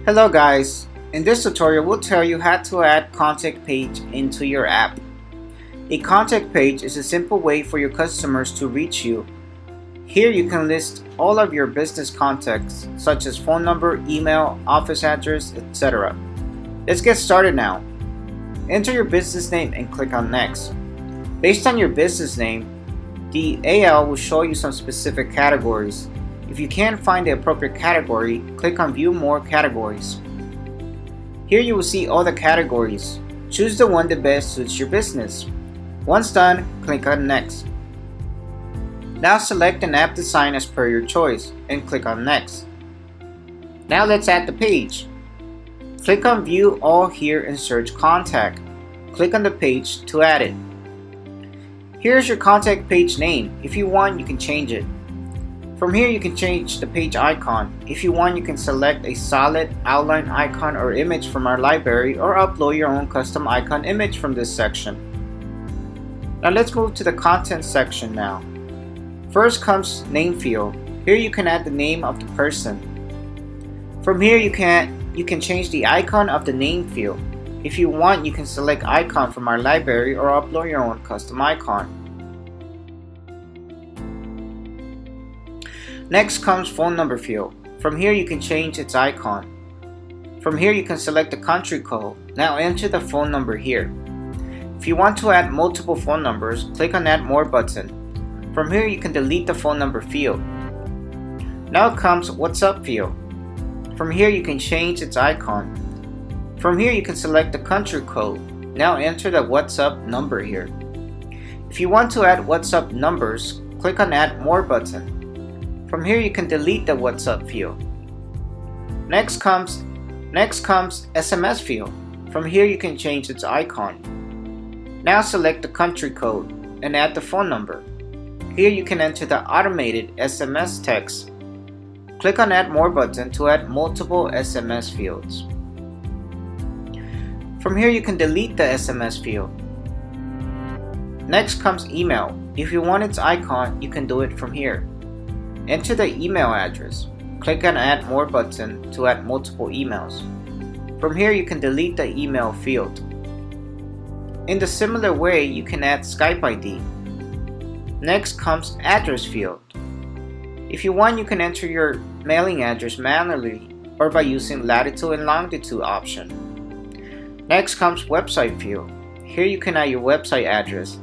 Hello guys, in this tutorial we'll tell you how to add contact page into your app. A contact page is a simple way for your customers to reach you. Here you can list all of your business contacts such as phone number, email, office address, etc. Let's get started now. Enter your business name and click on Next. Based on your business name, the AL will show you some specific categories. If you can't find the appropriate category, click on View More Categories. Here you will see all the categories. Choose the one that best suits your business. Once done, click on Next. Now select an app design as per your choice and click on Next. Now let's add the page. Click on View All here and search Contact. Click on the page to add it. Here's your contact page name. If you want, you can change it. From here you can change the page icon. If you want, you can select a solid outline icon or image from our library or upload your own custom icon image from this section. Now let's move to the content section now. First comes name field. Here you can add the name of the person. From here you can change the icon of the name field. If you want, you can select icon from our library or upload your own custom icon. Next comes phone number field. From here you can change its icon. From here you can select the country code. Now enter the phone number here. If you want to add multiple phone numbers, click on Add More button. From here you can delete the phone number field. Now comes What's Up field. From here you can change its icon. From here you can select the country code. Now enter the What's Up number here. If you want to add What's Up numbers, click on Add More button. From here you can delete the What's Up field. Next comes SMS field. From here you can change its icon. Now select the country code and add the phone number. Here you can enter the automated SMS text. Click on Add More button to add multiple SMS fields. From here you can delete the SMS field. Next comes email. If you want its icon, you can do it from here. Enter the email address. Click on Add More button to add multiple emails. From here you can delete the email field. In the similar way, you can add Skype ID. Next comes address field. If you want, you can enter your mailing address manually or by using latitude and longitude option. Next comes website field. Here you can add your website address.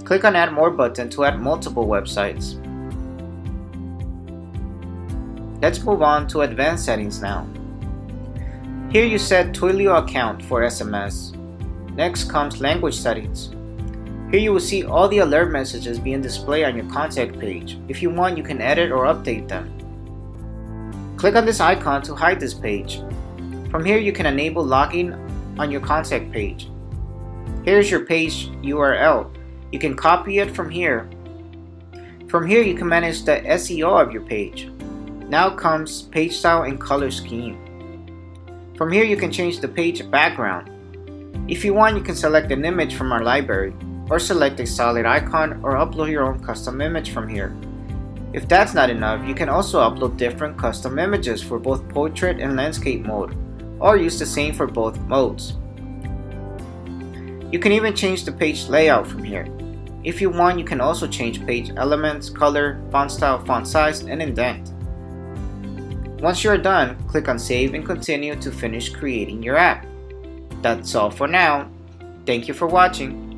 Click on Add More button to add multiple websites. Let's move on to advanced settings now. Here you set Twilio account for SMS. Next comes language settings. Here you will see all the alert messages being displayed on your contact page. If you want, you can edit or update them. Click on this icon to hide this page. From here you can enable login on your contact page. Here's your page URL. You can copy it from here. From here you can manage the SEO of your page. Now comes page style and color scheme. From here you can change the page background. If you want, you can select an image from our library or select a solid icon or upload your own custom image from here. If that's not enough, you can also upload different custom images for both portrait and landscape mode, or use the same for both modes. You can even change the page layout from here. If you want, you can also change page elements, color, font style, font size, and indent. Once you are done, click on Save and Continue to finish creating your app. That's all for now. Thank you for watching.